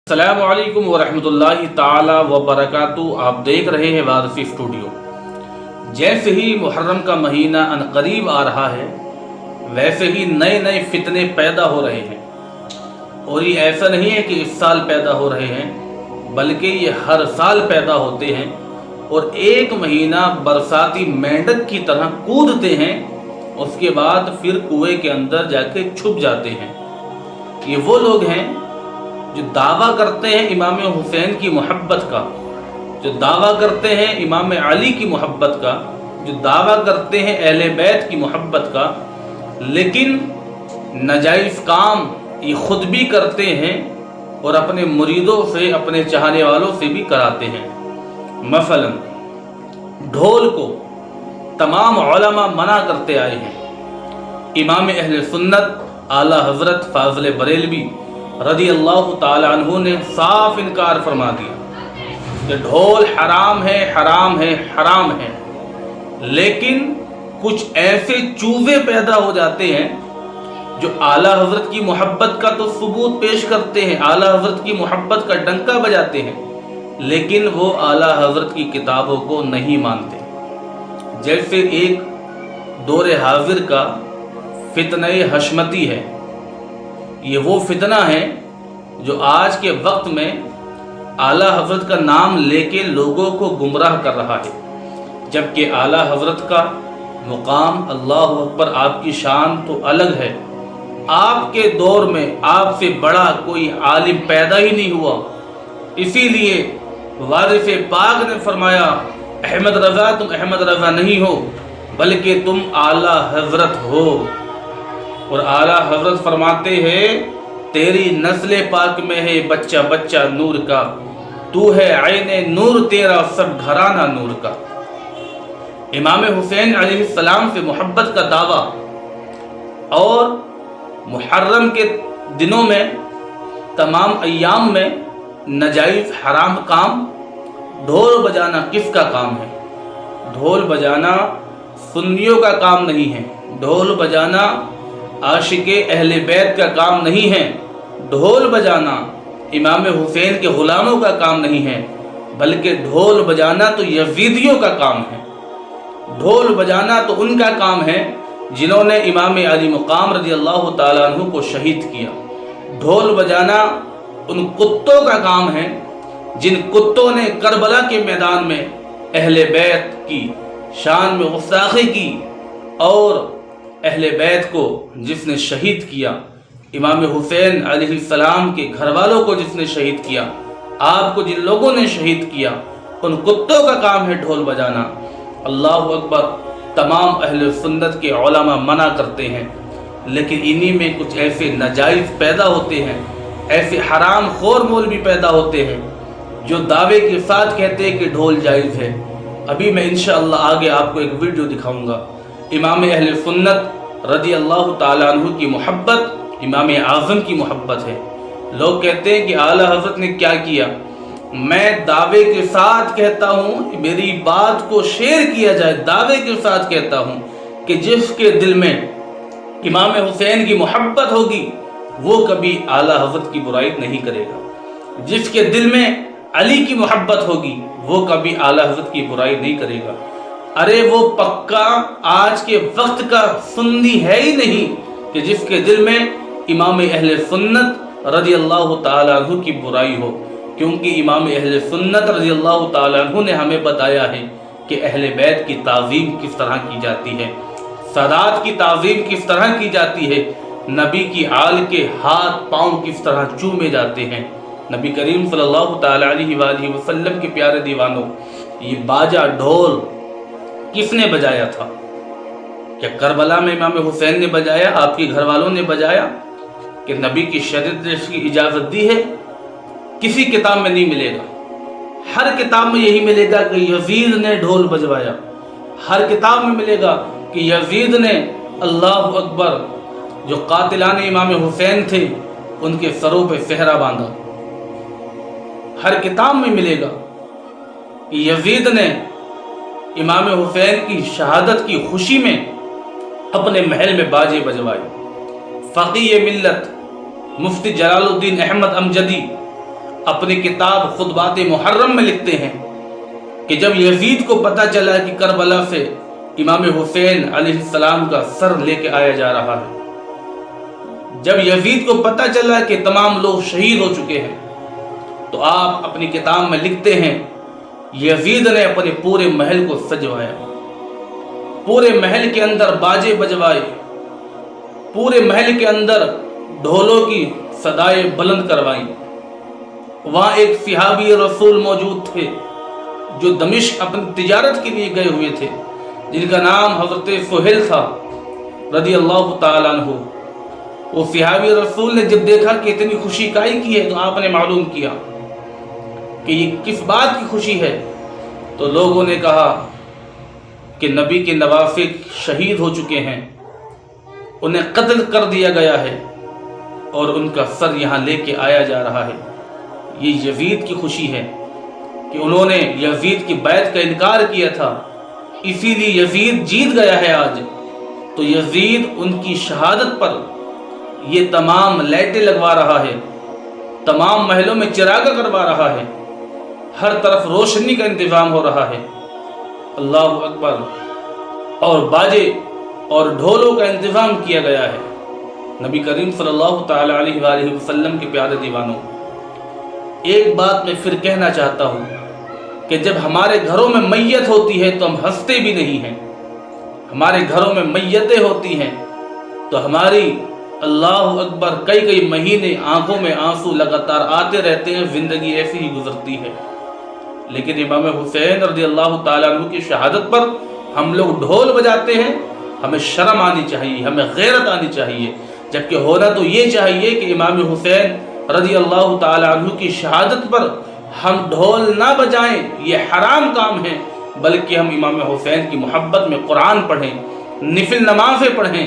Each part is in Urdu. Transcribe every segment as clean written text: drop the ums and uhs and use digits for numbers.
السلام علیکم ورحمۃ اللہ تعالی وبرکاتہ۔ آپ دیکھ رہے ہیں وارثی اسٹوڈیو۔ جیسے ہی محرم کا مہینہ ان قریب آ رہا ہے ویسے ہی نئے نئے فتنے پیدا ہو رہے ہیں، اور یہ ایسا نہیں ہے کہ اس سال پیدا ہو رہے ہیں بلکہ یہ ہر سال پیدا ہوتے ہیں، اور ایک مہینہ برساتی مینڈک کی طرح کودتے ہیں، اس کے بعد پھر کنویں کے اندر جا کے چھپ جاتے ہیں۔ یہ وہ لوگ ہیں جو دعویٰ کرتے ہیں امام حسین کی محبت کا، جو دعویٰ کرتے ہیں امام علی کی محبت کا، جو دعویٰ کرتے ہیں اہل بیت کی محبت کا، لیکن ناجائز کام یہ خود بھی کرتے ہیں اور اپنے مریدوں سے، اپنے چاہنے والوں سے بھی کراتے ہیں۔ مثلا ڈھول کو تمام علماء منع کرتے آئے ہیں۔ امام اہل سنت اعلیٰ حضرت فاضل بریلوی رضی اللہ تعالی عنہ نے صاف انکار فرما دیا کہ ڈھول حرام ہے، حرام ہے، حرام ہے، لیکن کچھ ایسے چوزے پیدا ہو جاتے ہیں جو اعلیٰ حضرت کی محبت کا تو ثبوت پیش کرتے ہیں، اعلیٰ حضرت کی محبت کا ڈنکا بجاتے ہیں، لیکن وہ اعلیٰ حضرت کی کتابوں کو نہیں مانتے۔ جیسے ایک دور حاضر کا فتنہ حشمتی ہے۔ یہ وہ فتنہ ہے جو آج کے وقت میں اعلیٰ حضرت کا نام لے کے لوگوں کو گمراہ کر رہا ہے، جبکہ اعلیٰ حضرت کا مقام، اللہ اکبر، آپ کی شان تو الگ ہے۔ آپ کے دور میں آپ سے بڑا کوئی عالم پیدا ہی نہیں ہوا، اسی لیے وارث پاک نے فرمایا احمد رضا تم احمد رضا نہیں ہو بلکہ تم اعلیٰ حضرت ہو، اور اعلیٰ حضرت فرماتے ہیں تیری نسل پاک میں ہے بچہ بچہ نور کا، تو ہے عین نور تیرا سب گھرانہ نور کا۔ امام حسین علیہ السلام سے محبت کا دعویٰ، اور محرم کے دنوں میں تمام ایام میں ناجائز حرام کام، ڈھول بجانا کس کا کام ہے؟ ڈھول بجانا سنیوں کا کام نہیں ہے، ڈھول بجانا عاشق اہل بیت کا کام نہیں ہے، ڈھول بجانا امام حسین کے غلاموں کا کام نہیں ہے، بلکہ ڈھول بجانا تو یزیدیوں کا کام ہے۔ ڈھول بجانا تو ان کا کام ہے جنہوں نے امام علی مقام رضی اللہ تعالیٰ عنہ کو شہید کیا۔ ڈھول بجانا ان کتوں کا کام ہے جن کتوں نے کربلا کے میدان میں اہل بیت کی شان میں گستاخی کی، اور اہل بیت کو جس نے شہید کیا، امام حسین علیہ السلام کے گھر والوں کو جس نے شہید کیا، آپ کو جن لوگوں نے شہید کیا، ان کتوں کا کام ہے ڈھول بجانا۔ اللہ اکبر، تمام اہل سنت کے علماء منع کرتے ہیں، لیکن انہی میں کچھ ایسے ناجائز پیدا ہوتے ہیں، ایسے حرام خور مولوی پیدا ہوتے ہیں جو دعوے کے ساتھ کہتے ہیں کہ ڈھول جائز ہے۔ ابھی میں انشاءاللہ آگے آپ کو ایک ویڈیو دکھاؤں گا۔ امام اہل سنت رضی اللہ تعالیٰ عنہ کی محبت امام اعظم کی محبت ہے۔ لوگ کہتے ہیں کہ اعلیٰ حضرت نے کیا کیا؟ میں دعوے کے ساتھ کہتا ہوں، میری بات کو شیئر کیا جائے، دعوے کے ساتھ کہتا ہوں کہ جس کے دل میں امام حسین کی محبت ہوگی وہ کبھی اعلیٰ حضرت کی برائی نہیں کرے گا، جس کے دل میں علی کی محبت ہوگی وہ کبھی اعلیٰ حضرت کی برائی نہیں کرے گا۔ ارے وہ پکا آج کے وقت کا سنی ہے ہی نہیں کہ جس کے دل میں امام اہل سنت رضی اللہ تعالیٰ عنہ کی برائی ہو، کیونکہ امام اہل سنت رضی اللہ تعالیٰ عنہ نے ہمیں بتایا ہے کہ اہل بیت کی تعظیم کس طرح کی جاتی ہے، سادات کی تعظیم کس طرح کی جاتی ہے، نبی کی آل کے ہاتھ پاؤں کس طرح چومے جاتے ہیں۔ نبی کریم صلی اللہ تعالیٰ علیہ وآلہ وسلم کے پیارے دیوانوں، یہ باجا ڈھول کس نے بجایا تھا؟ کیا کربلا میں امام حسین نے بجایا، آپ کے گھر والوں نے بجایا، کہ نبی کی شریعت نے اس کی اجازت دی ہے؟ کسی کتاب میں نہیں ملے گا۔ ہر کتاب میں یہی ملے گا کہ یزید نے ڈھول بجوایا، ہر کتاب میں ملے گا کہ یزید نے، اللہ اکبر، جو قاتلان امام حسین تھے ان کے سروں پہ صحرا باندھا۔ ہر کتاب میں ملے گا کہ یزید نے امام حسین کی شہادت کی خوشی میں اپنے محل میں باجے بجوائے۔ فقیہ ملت مفتی جلال الدین احمد امجدی اپنی کتاب خطبات محرم میں لکھتے ہیں کہ جب یزید کو پتہ چلا کہ کربلا سے امام حسین علیہ السلام کا سر لے کے آیا جا رہا ہے، جب یزید کو پتہ چلا کہ تمام لوگ شہید ہو چکے ہیں، تو آپ اپنی کتاب میں لکھتے ہیں یزید نے اپنے پورے محل کو سجوایا، پورے محل کے اندر باجے بجوائے، پورے محل کے اندر ڈھولوں کی صدائیں بلند کروائیں۔ وہاں ایک صحابی رسول موجود تھے جو دمشق اپنی تجارت کے لیے گئے ہوئے تھے، جن کا نام حضرت سہیل تھا رضی اللہ تعالیٰ عنہ۔ وہ صحابی رسول نے جب دیکھا کہ اتنی خوشی کائی کی ہے، تو آپ نے معلوم کیا کہ یہ کس بات کی خوشی ہے، تو لوگوں نے کہا کہ نبی کے نوافق شہید ہو چکے ہیں، انہیں قتل کر دیا گیا ہے اور ان کا سر یہاں لے کے آیا جا رہا ہے۔ یہ یزید کی خوشی ہے کہ انہوں نے یزید کی بیعت کا انکار کیا تھا، اسی لیے یزید جیت گیا ہے آج۔ تو یزید ان کی شہادت پر یہ تمام لائٹیں لگوا رہا ہے، تمام محلوں میں چراغاں کروا رہا ہے، ہر طرف روشنی کا انتظام ہو رہا ہے، اللہ اکبر، اور باجے اور ڈھولوں کا انتظام کیا گیا ہے۔ نبی کریم صلی اللہ تعالی علیہ وآلہ وسلم کے پیارے دیوانوں، ایک بات میں پھر کہنا چاہتا ہوں کہ جب ہمارے گھروں میں میت ہوتی ہے تو ہم ہنستے بھی نہیں ہیں، ہمارے گھروں میں میتیں ہوتی ہیں تو ہماری اللہ اکبر کئی مہینے آنکھوں میں آنسو لگاتار آتے رہتے ہیں، زندگی ایسی ہی گزرتی ہے۔ لیکن امام حسین رضی اللہ تعالیٰ عنہ کی شہادت پر ہم لوگ ڈھول بجاتے ہیں، ہمیں شرم آنی چاہیے، ہمیں غیرت آنی چاہیے، جبکہ ہونا تو یہ چاہیے کہ امام حسین رضی اللہ تعالیٰ عنہ کی شہادت پر ہم ڈھول نہ بجائیں، یہ حرام کام ہے، بلکہ ہم امام حسین کی محبت میں قرآن پڑھیں، نفل نمازیں پڑھیں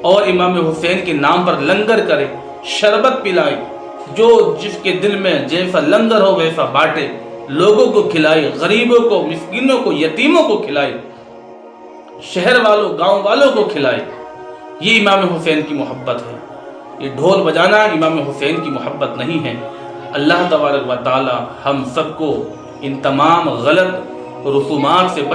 اور امام حسین کے نام پر لنگر کریں، شربت پلائیں، جو جس کے دل میں جیسا لنگر ہو ویسا بانٹے، لوگوں کو کھلائے، غریبوں کو، مسکینوں کو، یتیموں کو کھلائے، شہر والوں، گاؤں والوں کو کھلائے۔ یہ امام حسین کی محبت ہے۔ یہ ڈھول بجانا امام حسین کی محبت نہیں ہے۔ اللہ تبارک و تعالی ہم سب کو ان تمام غلط رسومات سے بچ